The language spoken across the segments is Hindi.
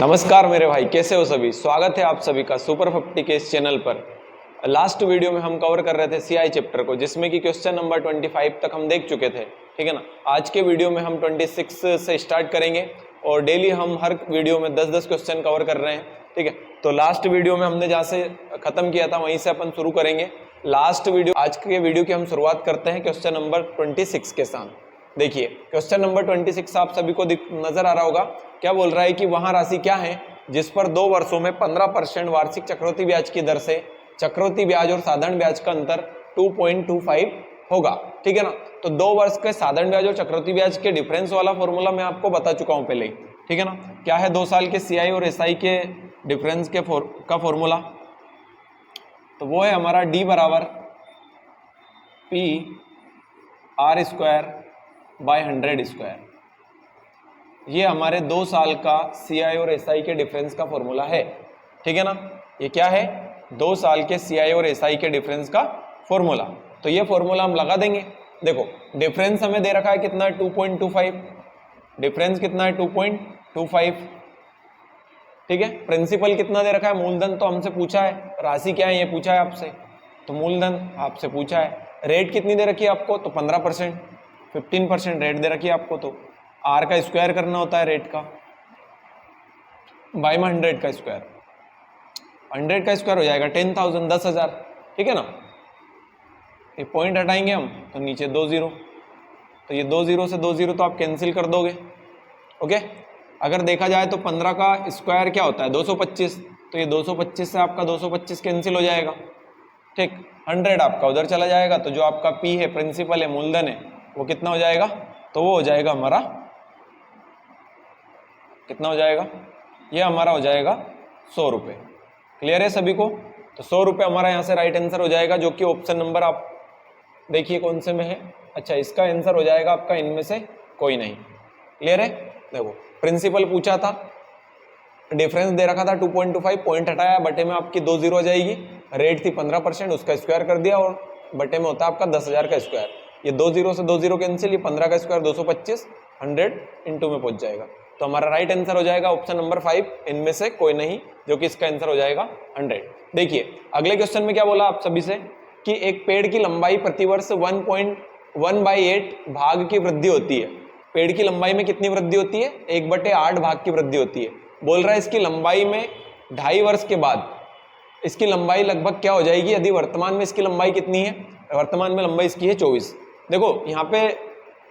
नमस्कार मेरे भाई, कैसे हो सभी। स्वागत है आप सभी का सुपर 50 के इस चैनल पर। लास्ट वीडियो में हम कवर कर रहे थे सीआई चैप्टर को, जिसमें कि क्वेश्चन नंबर 25 तक हम देख चुके थे, ठीक है ना। आज के वीडियो में हम 26 से स्टार्ट करेंगे और डेली हम हर वीडियो में 10-10 क्वेश्चन कवर कर रहे हैं, ठीक है। तो लास्ट वीडियो में हमने जहाँ से खत्म किया था वहीं से अपन शुरू करेंगे लास्ट वीडियो। आज के वीडियो की हम शुरुआत करते हैं क्वेश्चन नंबर 26 के साथ। देखिए क्वेश्चन नंबर 26 आप सभी को नजर आ रहा होगा। क्या बोल रहा है कि वहां राशि क्या है जिस पर 2 वर्षों में 15% वार्षिक चक्रवृद्धि ब्याज की दर से चक्रवृद्धि ब्याज और साधारण ब्याज का अंतर 2.25 होगा, ठीक है ना। तो 2 वर्ष के साधारण ब्याज और चक्रवृद्धि ब्याज के डिफरेंस वाला फॉर्मूला मैं आपको बता चुका हूं पहले ही, ठीक है ना। क्या है 2 साल के सीआई और एसआई के डिफरेंस के का फॉर्मूला, तो वो है हमारा डी बराबर P R square by 100 square. ये हमारे 2 साल का सीआई और एसआई के डिफरेंस का फॉर्मूला है, ठीक है ना। ये क्या है 2 साल के सीआई और एसआई के डिफरेंस का फॉर्मूला। तो ये फॉर्मूला हम लगा देंगे। देखो डिफरेंस हमें दे रखा है कितना है 2.25, डिफरेंस कितना है 2.25, ठीक है। प्रिंसिपल कितना दे रखा है, मूलधन तो हमसे पूछा है, राशि क्या है ये पूछा है आपसे, तो मूलधन आपसे पूछा है। रेट कितनी दे रखी है आपको, तो 15%, 15% रेट दे रखी है आपको। तो आर का स्क्वायर करना होता है रेट का, बाई में 100 का स्क्वायर, 100 का स्क्वायर हो जाएगा 10,000, 10,000, ठीक है ना। ये पॉइंट हटाएंगे हम तो नीचे 2 0, तो ये 2 0 से 2 0 तो आप कैंसिल कर दोगे, ओके। अगर देखा जाए तो 15 का स्क्वायर क्या होता है 225, तो ये 225 से आपका 225 कैंसिल हो जाएगा, ठीक। 100 आपका उधर चला जाएगा, तो जो आपका पी है, प्रिंसिपल है, मूलधन है, वो कितना हो जाएगा, तो वो हो जाएगा हमारा, कितना हो जाएगा, ये हमारा हो जाएगा 100 रुपये। क्लियर है सभी को। तो 100 रुपये हमारा यहाँ से राइट आंसर हो जाएगा, जो कि ऑप्शन नंबर आप देखिए कौन से में है। अच्छा, इसका आंसर हो जाएगा आपका इनमें से कोई नहीं। क्लियर है। देखो प्रिंसिपल पूछा था, डिफरेंस दे रखा था 2.25, पॉइंट हटाया, बटे में आपकी 2 0 आ जाएगी। रेट थी 15%, उसका स्क्वायर कर दिया और बटे में होता है आपका 10,000 का स्क्वायर। ये 2 0 से 2 0 कैंसिल, ये 15 का स्क्वायर 225, 100 इंटू में पहुंच जाएगा। तो हमारा राइट आंसर हो जाएगा ऑप्शन नंबर 5, इनमें से कोई नहीं, जो कि इसका आंसर हो जाएगा 100। देखिए अगले क्वेश्चन में क्या बोला आप सभी से कि एक पेड़ की लंबाई प्रतिवर्ष 1.1/8 भाग की वृद्धि होती है। पेड़ की लंबाई में कितनी वृद्धि होती है, 1/8 भाग की वृद्धि होती है। बोल रहा है इसकी लंबाई में 2.5 वर्ष के बाद इसकी लंबाई लगभग क्या हो जाएगी। यदि वर्तमान में इसकी लंबाई कितनी है, वर्तमान में लंबाई इसकी है 24। देखो यहाँ पे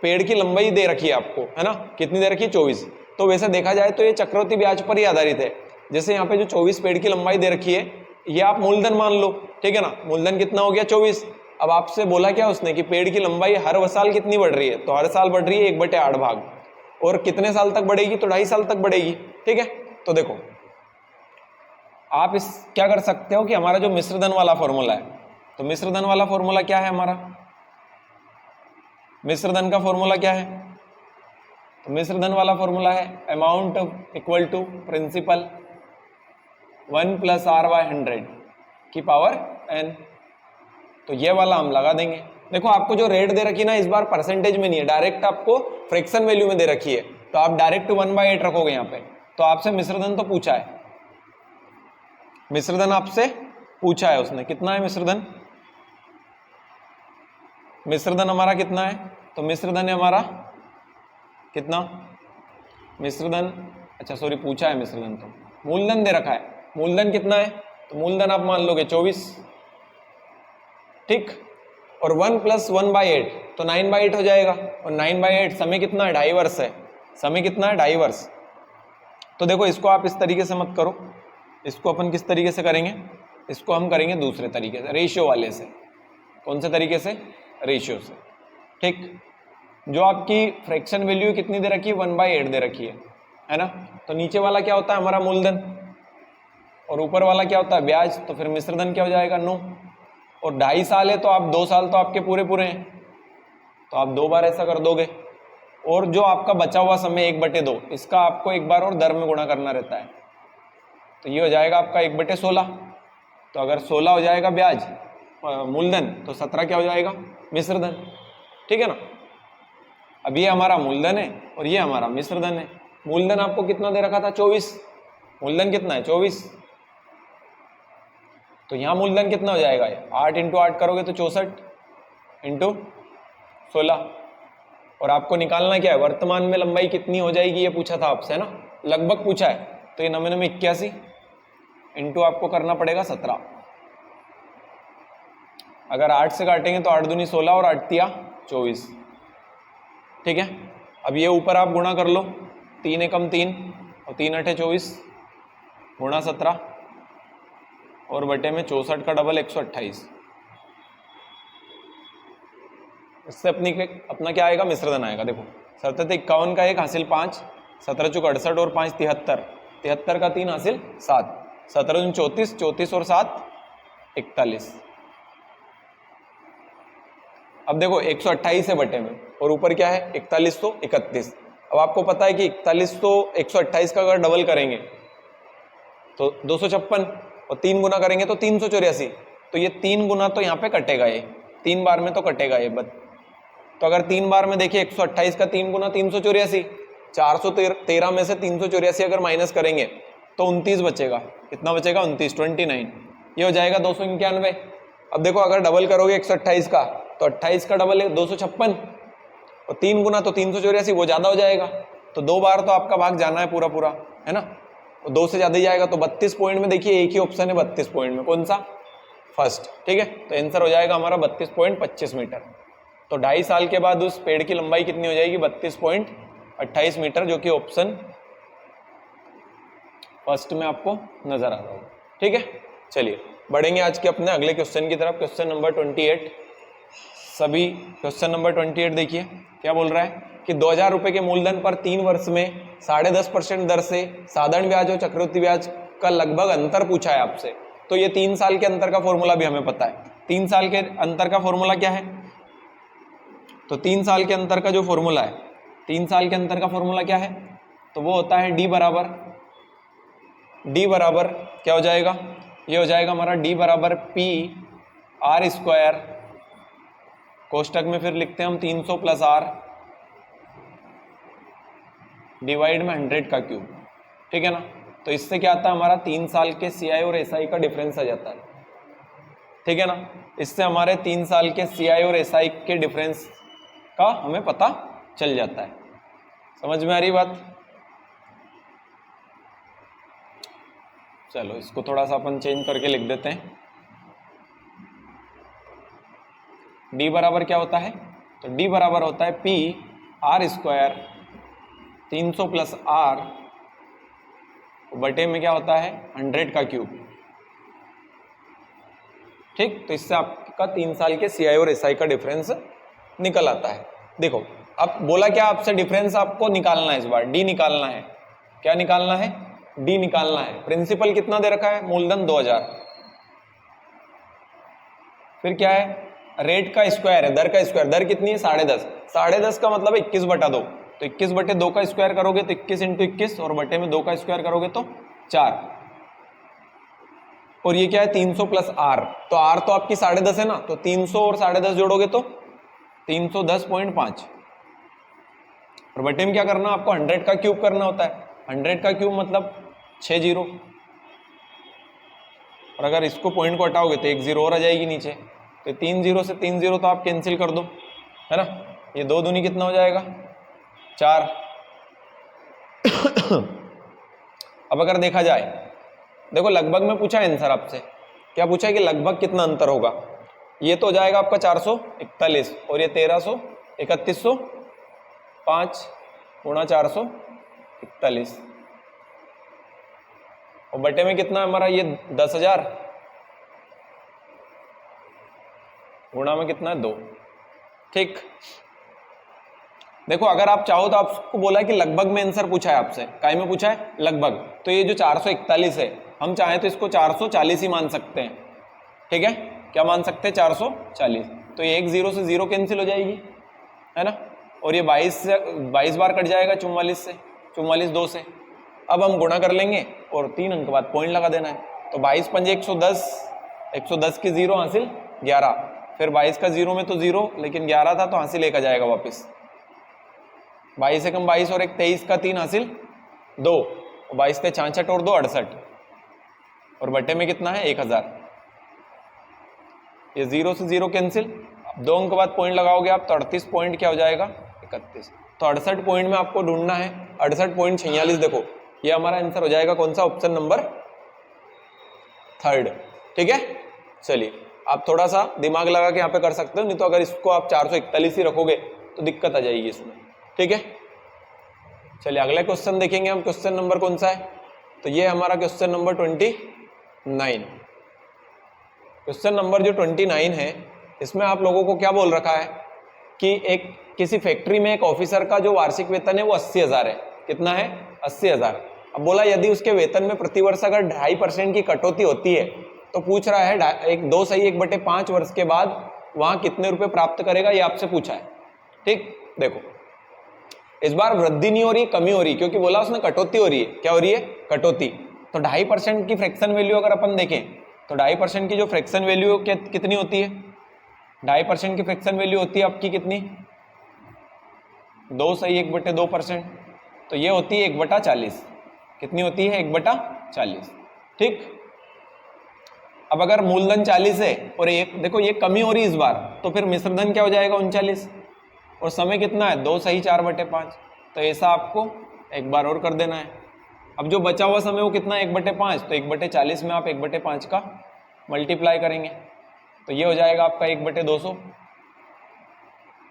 पेड़ की लंबाई दे रखी है आपको, है ना, कितनी दे रखी है 24। तो वैसे देखा जाए तो ये चक्रवृद्धि ब्याज पर ही आधारित है। जैसे यहाँ पे जो 24 पेड़ की लंबाई दे रखी है, ये आप मूलधन मान लो, ठीक है ना। मूलधन कितना हो गया 24। अब आपसे बोला क्या उसने कि पेड़ की लंबाई हर साल कितनी बढ़ रही है, तो हर साल बढ़ रही है 1/8 भाग, और कितने साल तक बढ़ेगी, तो 2.5 साल तक बढ़ेगी, ठीक है। तो देखो आप इस क्या कर सकते हो कि हमारा जो मिश्रधन वाला फॉर्मूला है, तो मिश्रधन वाला फॉर्मूला क्या है हमारा, मिश्रधन का फॉर्मूला क्या है, तो मिश्रधन वाला फॉर्मूला है amount equal to principal 1 + r/100 की पावर n। तो ये वाला हम लगा देंगे। देखो आपको जो रेट दे रखी है ना, इस बार परसेंटेज में नहीं है, डायरेक्ट आपको फ्रैक्शन वैल्यू में दे रखी है, तो आप डायरेक्ट 1/8 रखोगे यहाँ पे। तो आपसे मिश्रधन तो पूछा है, मिश्रधन आपसे पूछा है उसने, कितना है मिश्रधन, मिश्रधन हमारा कितना है, तो मिश्रधन है हमारा कितना, मिश्रधन, अच्छा सॉरी पूछा है मिश्रधन, तो मूलधन दे रखा है, मूलधन कितना है, तो मूलधन आप मान लोगे 24, ठीक। और 1 + 1/8 तो 9/8 हो जाएगा, और 9/8 समय कितना है 2.5 वर्ष है, समय कितना है 2.5 वर्ष। तो देखो इसको आप इस तरीके से मत करो, इसको अपन किस तरीके से करेंगे, इसको हम करेंगे दूसरे तरीके से, रेशियो वाले से। कौन से तरीके से, रेशियो से, ठीक। जो आपकी फ्रैक्शन वैल्यू कितनी दे रखी है 1/8 दे रखी है ना। तो नीचे वाला क्या होता है हमारा मूलधन, और ऊपर वाला क्या होता है ब्याज, तो फिर मिश्रधन क्या हो जाएगा 9, और 2.5 साल है तो आप 2 साल तो आपके पूरे पूरे हैं, तो आप 2 बार ऐसा कर दोगे। और जो आपका बचा हुआ समय 1/2, इसका आपको 1 बार और दर में गुणा करना रहता है, तो ये हो जाएगा आपका 1/16। तो अगर 16 हो जाएगा ब्याज मूलधन, तो 17 क्या हो जाएगा मिश्रधन, ठीक है ना। अब ये हमारा मूलधन है और ये हमारा मिश्रधन है। मूलधन आपको कितना दे रखा था 24, मूलधन कितना है 24, तो यहाँ मूलधन कितना हो जाएगा, 8 इंटू 8 करोगे तो 64 इंटू 16, और आपको निकालना क्या है, वर्तमान में लंबाई कितनी हो जाएगी ये पूछा था आपसे, है ना, लगभग पूछा है, तो ये 9 में 81 इंटू आपको करना पड़ेगा 17। अगर 8 से काटेंगे तो 8 दूनी 16 और 8 तिया 24, ठीक है। अब ये ऊपर आप गुणा कर लो, 3 एकम 3 और 3 अठे 24 गुणा 17 और बटे में 64 का डबल 128, इससे अपना क्या आएगा, मिश्रधन आएगा। देखो 77 51 का 1 हासिल 5, 17 चुक 68 और 5 73, 73 का 3 हासिल 7, 17 दूनी 34, 34 और 7 41। अब देखो 128 है बटे में और ऊपर क्या है 41 तो 31। अब आपको पता है कि 41 तो 128 का अगर डबल करेंगे तो 256 और 3 गुना करेंगे तो 384, तो ये 3 गुना तो यहाँ पे कटेगा, ये 3 बार में तो कटेगा ये बस। तो अगर 3 बार में देखिए 128 का 3 गुना 384, 413 में से 384 अगर माइनस करेंगे तो 29 बचेगा, कितना बचेगा 29, 29, ये हो जाएगा 291। अब देखो अगर डबल करोगे 128 का तो 28 का डबल है 256 और 3 गुना तो 384, वो ज्यादा हो जाएगा, तो 2 बार तो आपका भाग जाना है पूरा पूरा, है ना, 2 से ज्यादा ही जाएगा। तो 32 पॉइंट में देखिए एक ही ऑप्शन है 32 पॉइंट में, कौन सा, फर्स्ट, ठीक है। तो आंसर हो जाएगा हमारा 32.25 मीटर। तो 2.5 साल के बाद उस पेड़ की लंबाई कितनी हो जाएगी, 32.28 मीटर, जो कि ऑप्शन फर्स्ट में आपको नजर आ रहा होगा, ठीक है। चलिए बढ़ेंगे आज के अपने अगले क्वेश्चन की तरफ, क्वेश्चन नंबर 28। सभी क्वेश्चन नंबर 28 देखिए क्या बोल रहा है कि 2000 रुपए के मूलधन पर 3 वर्ष में 10.5% दर से साधारण ब्याज और चक्रवृद्धि ब्याज का लगभग अंतर पूछा है आपसे। तो ये 3 साल के अंतर का फॉर्मूला भी हमें पता है। 3 साल के अंतर का फॉर्मूला क्या है, तो 3 साल के अंतर का जो फॉर्मूला है, 3 साल के अंतर का फॉर्मूला क्या है, तो वो होता है डी बराबर क्या हो जाएगा, ये हो जाएगा हमारा डी बराबर पी आर स्क्वायर, कोष्टक में फिर लिखते हैं हम 300 प्लस आर डिवाइड में 100 का क्यूब, ठीक है ना। तो इससे क्या आता है हमारा 3 साल के सीआई और एसआई का डिफरेंस आ जाता है, ठीक है ना। इससे हमारे 3 साल के सीआई और एसआई के डिफरेंस का हमें पता चल जाता है। समझ में आ रही बात, चलो इसको थोड़ा सा अपन चेंज करके लिख देते हैं। डी बराबर क्या होता है, तो डी बराबर होता है P R square 300 plus R बटे में क्या होता है 100 का क्यूब, ठीक। तो इससे आपका 3 साल के सीआई और एसआई का डिफरेंस निकल आता है। देखो अब बोला क्या आपसे, डिफरेंस आपको निकालना है, इस बार डी निकालना है। क्या निकालना है, डी निकालना है। प्रिंसिपल कितना दे रखा है, मूलधन 2000, फिर क्या है रेट का स्क्वायर है, दर का स्क्वायर, दर कितनी है 10.5, 10.5 का मतलब 21 बटा 2, तो 21 बटे 2 का स्क्वायर करोगे तो 21 इंटू 21 और बटे में 2 का स्क्वायर करोगे तो 4, और ये क्या है 300 प्लस आर, तो आर तो आपकी 10.5 है ना, तो 300 और 10.5 जोड़ोगे तो 310.5, और बटे में क्या करना आपको 100 का क्यूब करना होता है। 100 का क्यूब मतलब 6 जीरो, और अगर इसको पॉइंट को हटाओगे तो 1 जीरो और आ जाएगी नीचे, तो 3 जीरो से 3 जीरो तो आप कैंसिल कर दो, है ना। ये 2 दूनी कितना हो जाएगा 4। अब अगर देखा जाए, देखो लगभग में पूछा है आंसर आपसे, क्या पूछा है कि लगभग कितना अंतर होगा, ये तो हो जाएगा आपका 441 और ये 1300 3105 गुणा 441, और बटे में कितना हमारा ये 10,000 गुणा में कितना है 2, ठीक। देखो अगर आप चाहो तो आपको बोला है कि लगभग में आंसर पूछा है आपसे, काय में पूछा है लगभग, तो ये जो 441 है हम चाहें तो इसको 440 ही मान सकते हैं, ठीक है। क्या मान सकते हैं 440, तो ये 1 जीरो से 0 कैंसिल हो जाएगी, है ना, और ये 22 बार कट जाएगा 44 से, 44 2 से। अब हम गुणा कर लेंगे और 3 अंक बाद पॉइंट लगा देना है, तो 22 पंजे 110, 110 की 0 हासिल 11, फिर 22 का 0 में तो 0 लेकिन 11 था तो हासिल 1 आ जाएगा वापस, 22 से कम 22 और 1 23 का 3 हासिल 2, 22 से 66 और 2 68, और बटे में कितना है 1000। ये 0 से 0 कैंसिल, 2 अंक बाद पॉइंट लगाओगे आप तो 38 पॉइंट क्या हो जाएगा 31। तो 68 पॉइंट में आपको ढूंढना है 68.46। देखो ये हमारा आंसर हो जाएगा कौन सा, ऑप्शन नंबर 3। ठीक है, चलिए आप थोड़ा सा दिमाग लगा के यहाँ पे कर सकते हो, नहीं तो अगर इसको आप 441 ही रखोगे तो दिक्कत आ जाएगी इसमें। ठीक है, चलिए अगला क्वेश्चन देखेंगे हम। क्वेश्चन नंबर कौन सा है, तो ये हमारा क्वेश्चन नंबर 29। क्वेश्चन नंबर जो 29 है, इसमें आप लोगों को क्या बोल रखा है कि एक किसी फैक्ट्री में एक ऑफिसर का जो वार्षिक वेतन है वो 80,000 है। कितना है 80,000। अब बोला यदि उसके वेतन में प्रतिवर्ष अगर 2.5% की कटौती होती है तो पूछ रहा है एक 2/5 वर्ष के बाद वहां कितने रुपए प्राप्त करेगा, ये आपसे पूछा है। ठीक, देखो इस बार वृद्धि नहीं हो रही, कमी हो रही, क्योंकि बोला उसने कटौती हो रही है। क्या हो रही है, कटौती। तो 2.5% की फ्रैक्शन वैल्यू अगर अपन देखें तो 2.5% की जो फ्रैक्शन वैल्यू कितनी होती है, 2.5% की फ्रैक्शन वैल्यू होती है आपकी कितनी, 2/1/2%। तो ये होती है 1/40। कितनी होती है 1/40। ठीक, अब अगर मूलधन 40 है और एक देखो ये कमी हो रही इस बार, तो फिर मिश्रधन क्या हो जाएगा 39, और समय कितना है 2/4/5। तो ऐसा आपको एक बार और कर देना है। अब जो बचा हुआ समय वो कितना है 1/5, तो 1/40 में आप 1/5 का मल्टीप्लाई करेंगे तो ये हो जाएगा आपका 1/200।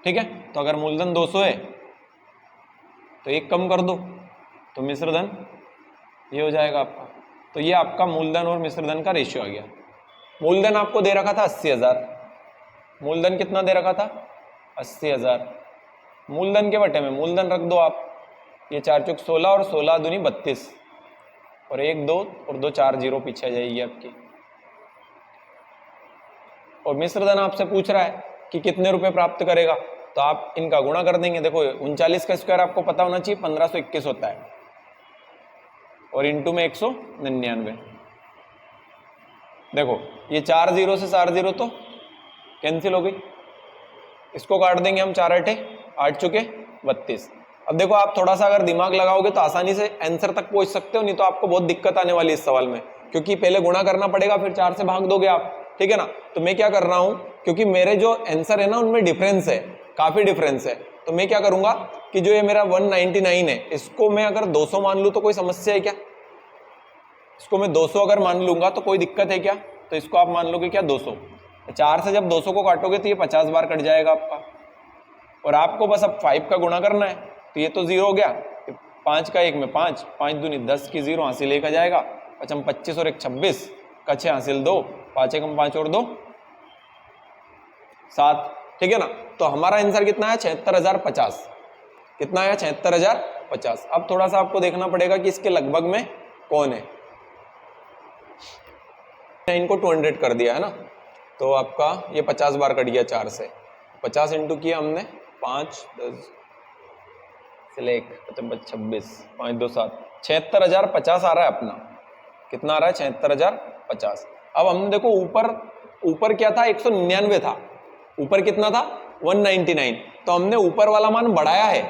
ठीक है, तो अगर मूलधन 200 है तो एक कम कर दो तो मिश्रधन ये हो जाएगा आपका। तो ये आपका मूलधन और मिश्रधन का रेशियो आ गया। मूलधन आपको दे रखा था 80,000, मूलधन कितना दे रखा था 80,000। मूलधन के बटे में मूलधन रख दो आप, ये 4 चौक 16 और 16 दूनी 32, और 1 2 और 2 4 0 पीछे आ जाएगी आपकी। और मिश्रधन आपसे पूछ रहा है कि कितने रुपए प्राप्त करेगा, तो आप इनका गुणा कर देंगे। देखो 39 का स्क्वायर आपको पता होना चाहिए 1521 होता है, और इंटू में 199। देखो ये 4 0 से 4 0 तो कैंसिल हो गई, इसको काट देंगे हम, 4 8 8 चुके 32। अब देखो आप थोड़ा सा अगर दिमाग लगाओगे तो आसानी से आंसर तक पहुंच सकते हो, नहीं तो आपको बहुत दिक्कत आने वाली है इस सवाल में, क्योंकि पहले गुणा करना पड़ेगा फिर 4 से भाग दोगे आप। ठीक है ना, तो मैं क्या कर रहा हूं, क्योंकि मेरे जो आंसर है ना उनमें डिफरेंस है, काफी डिफरेंस है, तो मैं क्या करूंगा कि जो ये मेरा 199 है इसको मैं अगर 200 मान लूं तो कोई समस्या है क्या, इसको मैं 200 अगर मान लूंगा तो कोई दिक्कत है क्या, तो इसको आप मान लोगे क्या 200। 4 से जब 200 को काटोगे तो ये 50 बार कट जाएगा आपका, और आपको बस अब 5 का गुणा करना है, तो ये तो 0 हो गया, 5 का 1 में 5, 5 दूनी 10 की 0 हासिल 1 आ जाएगा, 5 25 और 1 26 का 6 हासिल 2, 5 1 5 और 2 7। ठीक है ना, तो हमारा आंसर कितना है 76,050। कितना है 76,050। अब थोड़ा सा आपको देखना पड़ेगा कि इसके लगभग में कौन है। इनको 200 कर दिया है ना, तो आपका ये 50 बार कट गया 4 से, 50 इंटू किया हमने 5 10 1 26 5 2 7, 76,050 आ रहा है अपना। कितना आ रहा है 76,050। अब हमने देखो ऊपर क्या था 199 था, ऊपर कितना था 199, तो हमने ऊपर वाला मान बढ़ाया है।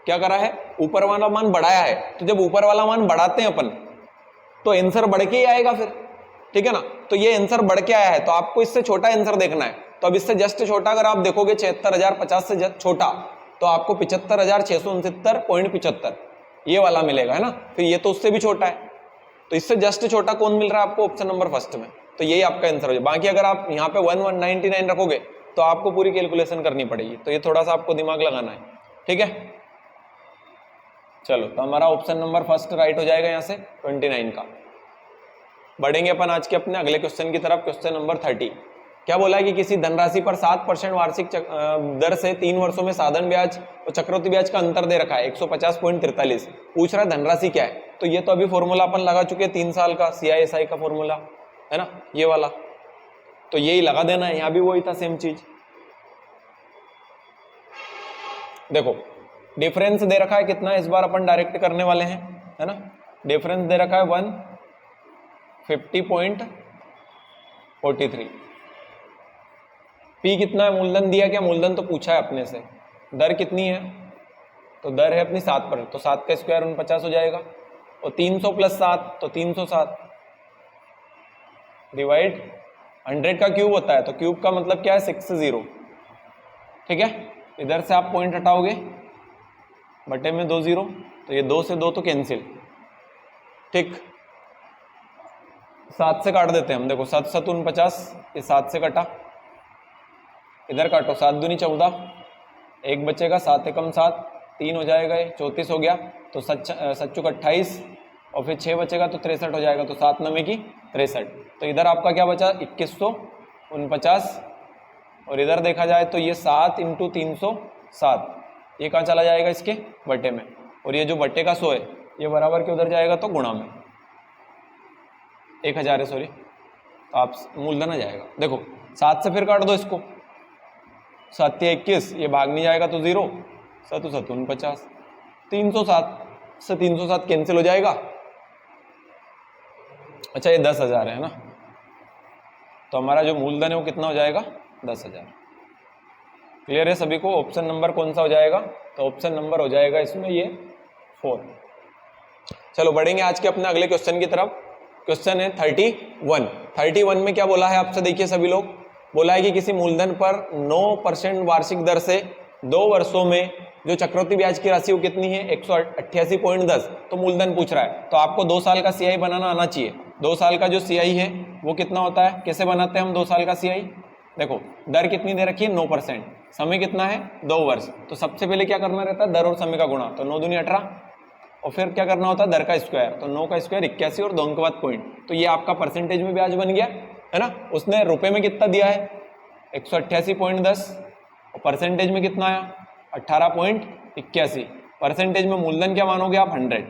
क्या करा है, ऊपर वाला मान बढ़ाया है। तो जब ऊपर वाला मान बढ़ाते हैं अपन तो आंसर बढ़ के ही आएगा फिर। ठीक है ना, तो ये आंसर बढ़ के आया है, तो आपको इससे छोटा आंसर देखना है। तो अब इससे जस्ट छोटा अगर आप देखोगे 76,050 से छोटा तो आपको 75,669.75 ये वाला मिलेगा, है ना। फिर ये तो उससे भी छोटा है, तो इससे जस्ट छोटा कौन मिल रहा है आपको, ऑप्शन नंबर फर्स्ट में। तो यही आपका आंसर हो जाए। बाकी अगर आप यहाँ पे 199 रखोगे तो आपको पूरी कैलकुलेशन करनी पड़ेगी, तो ये थोड़ा सा आपको दिमाग लगाना है। ठीक है, चलो तो हमारा ऑप्शन नंबर फर्स्ट राइट हो जाएगा यहाँ से 29 का। बढ़ेंगे अपन आज के अपने अगले क्वेश्चन की तरफ। क्वेश्चन नंबर 30 क्या बोला है कि किसी धनराशि पर 7% वार्षिक दर से 3 वर्षों में साधन ब्याज और चक्रवृद्धि ब्याज का अंतर दे रखा है 150.43। पूछ रहा है धनराशि क्या है, तो ये तो अभी फॉर्मूला अपन लगा चुके हैं 3 साल का CISI का फॉर्मूला, है ना, ये वाला, तो यही लगा देना है। यहां भी वही था सेम चीज। देखो डिफरेंस दे रखा है कितना, इस बार अपन डायरेक्ट करने वाले हैं, है ना। डिफरेंस दे रखा है 150.43। P कितना है, मूलधन दिया क्या, मूलधन तो पूछा है अपने से। दर कितनी है, तो दर है अपनी 7%, तो 7 का स्क्वायर 49 हो जाएगा। और 300 प्लस 7 तो 307 डिवाइड 100 का क्यूब होता है, तो क्यूब का मतलब क्या है 60। ठीक है, इधर से आप पॉइंट हटाओगे, बटे में 2 0, तो ये 2 से 2 तो कैंसिल। ठीक, 7 से काट देते हैं हम, देखो 7 7 49, ये 7 से कटा, इधर काटो 7 दूनी 14, एक बचेगा, 7 एकम 7, 3 हो जाएगा, ये 34 हो गया, तो 7 चौक 28, और फिर 6 बचेगा तो 63 हो जाएगा, तो 7 9 की 63। तो इधर आपका क्या बचा 2149, और इधर देखा जाए तो ये 7 × 307, ये कहाँ चला जाएगा इसके बटे में, और ये जो बटे का 100 है ये बराबर के उधर जाएगा तो गुणा में 1000 है, सॉरी, तो आप मूलधन आ जाएगा। देखो 7 से फिर काट दो इसको, 7 या 21, ये भाग नहीं जाएगा तो 0, 7 7 49, 307 से 307 कैंसिल हो जाएगा। अच्छा, ये 10,000 है ना, तो हमारा जो मूलधन है वो कितना हो जाएगा 10,000। क्लियर है सभी को? ऑप्शन नंबर कौन सा हो जाएगा? तो ऑप्शन नंबर हो जाएगा इसमें ये 4। चलो बढ़ेंगे आज के अपने अगले क्वेश्चन की तरफ। क्वेश्चन है 31 में क्या बोला है आपसे, देखिए सभी लोग, बोला है कि किसी मूलधन पर 9% वार्षिक दर से 2 वर्षों में जो चक्रवृद्धि ब्याज की राशि वो कितनी है 188.10, तो मूलधन पूछ रहा है, तो आपको 2 साल का सीआई बनाना आना चाहिए। 2 साल का जो सीआई है वो कितना होता है, कैसे बनाते हैं हम 2 साल का सीआई? देखो दर कितनी दे रखी है 9%, समय कितना है 2 वर्ष, तो सबसे पहले क्या करना रहता है दर और समय का गुणा, तो 9 दूनी 18, और फिर क्या करना होता है दर का स्क्वायर, तो 9 का स्क्वायर 81 और 2 अंक बाद पॉइंट, तो ये आपका परसेंटेज में ब्याज बन गया है ना। उसने रुपए में कितना दिया है 188.10, और परसेंटेज में कितना आया 18.81, परसेंटेज में मूलधन क्या मानोगे आप 100,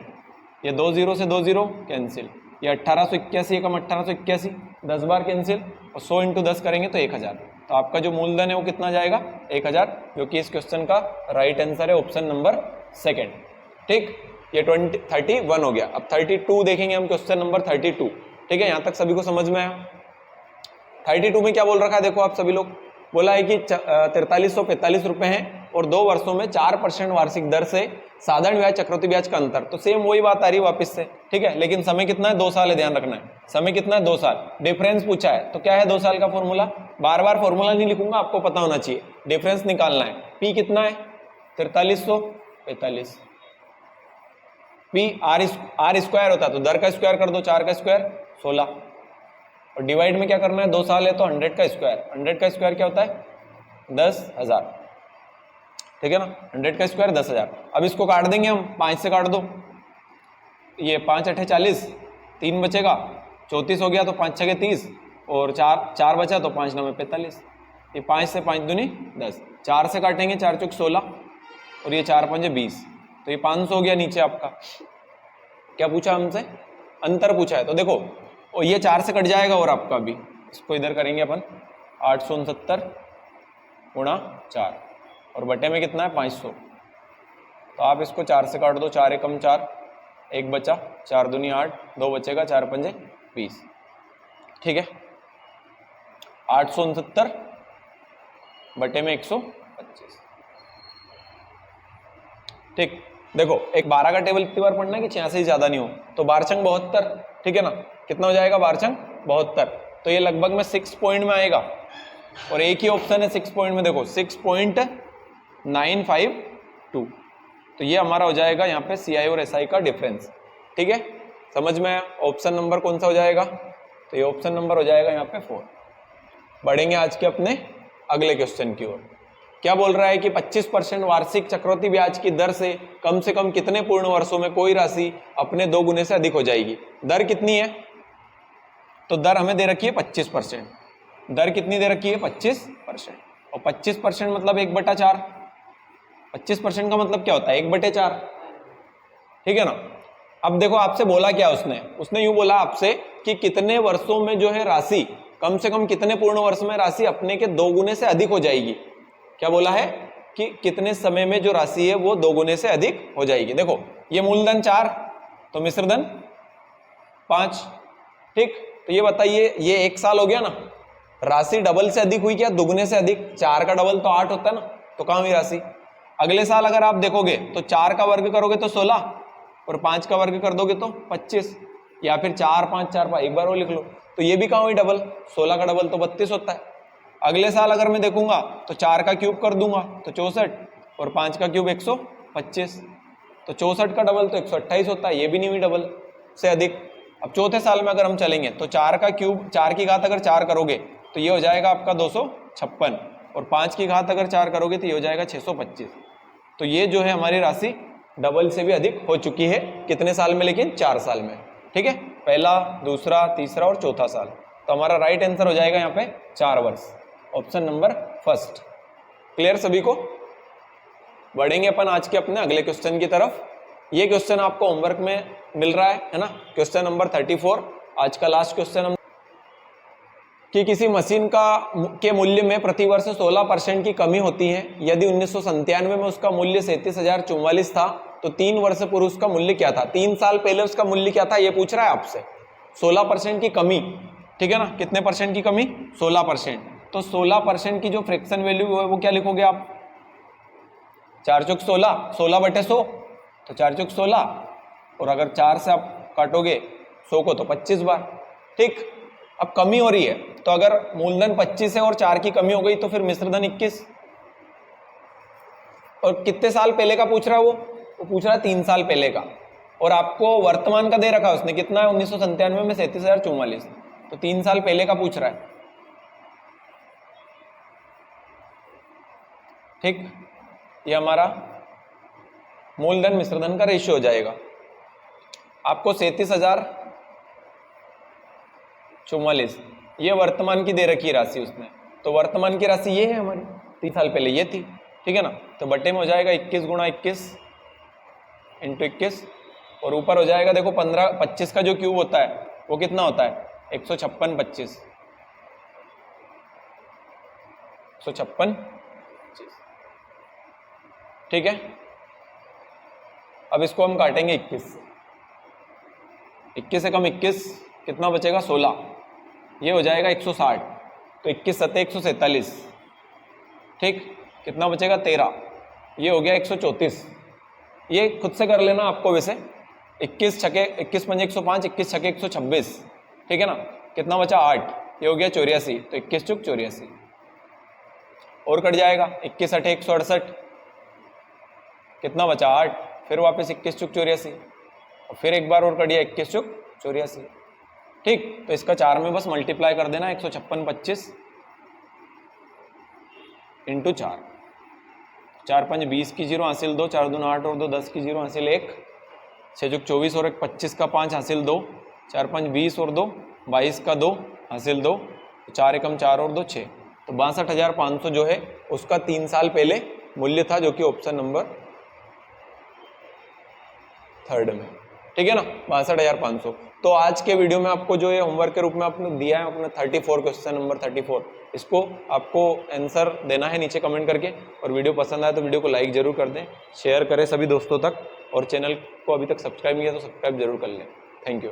ये 2 0 से 2 0 कैंसिल, ये 1881 कम 1881 10 बार कैंसिल, और 100 × 10 करेंगे तो 1000, तो आपका जो मूलधन है वो कितना जाएगा 1000, जो कि इस क्वेश्चन का राइट आंसर है ऑप्शन नंबर 2। ठीक, ये 31 हो गया। अब 32 देखेंगे हम, क्वेश्चन नंबर 32। ठीक है, यहां तक सभी को समझ में आया? 32 में क्या बोल रखा है देखो आप सभी लोग, बोला है कि 4345 रुपए हैं और 2 वर्षों में 4% वार्षिक दर से साधारण ब्याज चक्रवृद्धि ब्याज का अंतर, तो सेम वही बात आ रही है वापस से। ठीक है, लेकिन समय कितना है 2 साल है, ध्यान रखना है, समय कितना है 2 साल, डिफरेंस पूछा है, तो क्या है 2 साल का फॉर्मूला, बार बार फॉर्मूला नहीं लिखूंगा, आपको पता होना चाहिए, डिफरेंस निकालना है। पी कितना है 4345, पी आर स्क्वायर होता है तो दर का स्क्वायर कर दो, 4 का स्क्वायर 16, और डिवाइड में क्या करना है 2 साल है तो 100 का स्क्वायर, 100 का स्क्वायर क्या होता है 10,000। ठीक है ना, 100 का स्क्वायर 10,000। अब इसको काट देंगे हम, 5 से काट दो, ये 5 8 40, 3 बचेगा 34 हो गया, तो 5 6 30, और 4 बचा तो 5 9 45, ये 5 से 5 दूनी 10, 4 से काटेंगे 4 चौक 16, और ये 4 5 20, तो ये 500 हो गया। नीचे आपका क्या पूछा हमसे, अंतर पूछा है, तो देखो और ये 4 से कट जाएगा, और आपका भी इसको इधर करेंगे अपन 869 गुणा 4, और बटे में कितना है 500, तो आप इसको 4 से काट दो, 4 एकम 4, 1 बचा, 4 दूनी 8, 2 बचेगा, 4 5 20। ठीक है, 869 बटे में 125। ठीक, देखो एक 12 का टेबल कितनी बार पढ़ना है कि 86 से ज्यादा नहीं हो, तो बारचंग 72। ठीक है ना, कितना हो जाएगा बारचंग 72, तो ये लगभग में 6 पॉइंट में आएगा, और एक ही ऑप्शन है 6 पॉइंट में, देखो 6.952, तो ये हमारा हो जाएगा यहाँ पे सीआई और एसआई का डिफरेंस। ठीक है, समझ में आया? ऑप्शन नंबर कौन सा हो जाएगा, तो ये ऑप्शन नंबर हो जाएगा यहाँ पे 4। बढ़ेंगे आज के अपने अगले क्वेश्चन की ओर। क्या बोल रहा है कि 25% वार्षिक चक्रवृद्धि ब्याज की दर से कम कितने पूर्ण वर्षों में कोई राशि अपने 2 गुने से अधिक हो जाएगी। दर कितनी है, तो दर हमें दे रखी है 25%, दर कितनी दे रखी है 25%, और 25% मतलब 1/4, 25% का मतलब क्या होता है 1/4। ठीक है ना, अब देखो आपसे बोला क्या उसने यूं बोला आपसे कि कितने वर्षों में जो है राशि कम से कम कितने पूर्ण वर्ष में राशि अपने के 2 गुने से अधिक हो जाएगी। क्या बोला है कि कितने समय में जो राशि है वो 2 गुने से अधिक हो जाएगी। देखो ये मूलधन 4 तो मिश्रधन 5। ठीक, तो ये बताइए ये 1 साल हो गया ना, राशि डबल से अधिक हुई क्या दुगने से अधिक, 4 का डबल तो 8 होता है ना, तो कहां हुई राशि। अगले साल अगर आप देखोगे तो 4 का वर्ग करोगे तो 16, और 5 का वर्ग कर दोगे तो 25, या फिर 4 5 4 5 एक बार वो लिख लो। तो ये भी कहाँ हुई डबल, 16 का डबल तो 32 होता है। अगले साल अगर मैं देखूंगा तो 4 का क्यूब कर दूंगा तो 64, और 5 का क्यूब 125, तो 64 का डबल तो 128 होता है, ये भी नहीं हुई डबल से अधिक। अब चौथे साल में अगर हम चलेंगे तो 4 का क्यूब 4 की घात अगर 4 करोगे तो ये हो जाएगा आपका 256, और 5 की घात अगर 4 करोगे तो ये हो जाएगा 625। तो ये जो है हमारी राशि डबल से भी अधिक हो चुकी है। कितने साल में? लेकिन 4 साल में। ठीक है, पहला, दूसरा, तीसरा और चौथा साल। तो हमारा राइट आंसर हो जाएगा यहाँ पे 4 वर्ष, ऑप्शन नंबर फर्स्ट। क्लियर सभी को? बढ़ेंगे अपन आज के अपने अगले क्वेश्चन की तरफ। ये क्वेश्चन आपको होमवर्क में मिल रहा है ना, क्वेश्चन नंबर 34, आज का लास्ट क्वेश्चन। कि किसी मशीन के मूल्य में प्रतिवर्ष 16% की कमी होती है। यदि 1997 में उसका मूल्य 37,044 था तो 3 वर्ष पूर्व उसका मूल्य क्या था? 3 साल पहले उसका मूल्य क्या था ये पूछ रहा है आपसे। 16% की कमी, ठीक है ना, कितने परसेंट की कमी? 16%। तो 16% की जो फ्रैक्शन वैल्यू है वो क्या लिखोगे आप? 4 चौक 16, 16/100, तो 4 चौक 16, और अगर 4 से आप काटोगे 100 को तो 25 बार। ठीक, अब कमी हो रही है तो अगर मूलधन 25 है और 4 की कमी हो गई तो फिर मिश्रधन 21। और कितने साल पहले का पूछ रहा है वो पूछ रहा है 3 साल पहले का, और आपको वर्तमान का दे रखा है उसने, कितना है? 1997 में 37,044, तो 3 साल पहले का पूछ रहा है। ठीक, ये हमारा मूलधन मिश्रधन का रेशियो हो जाएगा। आपको 37,044 ये वर्तमान की दे रखी है राशि उसने, तो वर्तमान की राशि ये है हमारी, 3 साल पहले ये थी। ठीक है ना, तो बटे में हो जाएगा 21 गुणा 21 इंटू 21, और ऊपर हो जाएगा देखो 25 का जो क्यूब होता है वो कितना होता है? 156 25, 156 25। ठीक है, अब इसको हम काटेंगे 21 से कम 21 कितना बचेगा? 16, ये हो जाएगा 160, तो 21 सत्ते 147। ठीक, कितना बचेगा? 13, ये हो गया 134। ये खुद से कर लेना आपको वैसे। 21 छके 21 पंजे 105, 21 छके 126। ठीक है ना, कितना बचा? 8, ये हो गया 84, तो 21 चुक 84 और कट जाएगा। 21 अठे 168, कितना बचा? 8, फिर वापस 21 चुक 84, और फिर एक बार और कट गया 21 चुक 84। ठीक, तो इसका 4 में बस मल्टीप्लाई कर देना, 156 25 इंटू 4, 4 5 20 की 0 हासिल 2, 4 दूना 8 और 2 10 की 0 हासिल 1, 6 चुक 24 और 1 25 का 5 हासिल 2, 4 5 20 और 2 22 का 2 हासिल 2, 4 एकम 4 और 2 6, तो 62,500 जो है उसका 3 साल पहले मूल्य था, जो कि ऑप्शन नंबर 3 में। ठीक है ना, 62,500। तो आज के वीडियो में आपको जो ये होमवर्क के रूप में आपने दिया है अपना 34 क्वेश्चन नंबर 34, इसको आपको आंसर देना है नीचे कमेंट करके, और वीडियो पसंद आए तो वीडियो को लाइक जरूर कर दें, शेयर करें सभी दोस्तों तक, और चैनल को अभी तक सब्सक्राइब नहीं किया तो सब्सक्राइब जरूर कर लें। Thank you.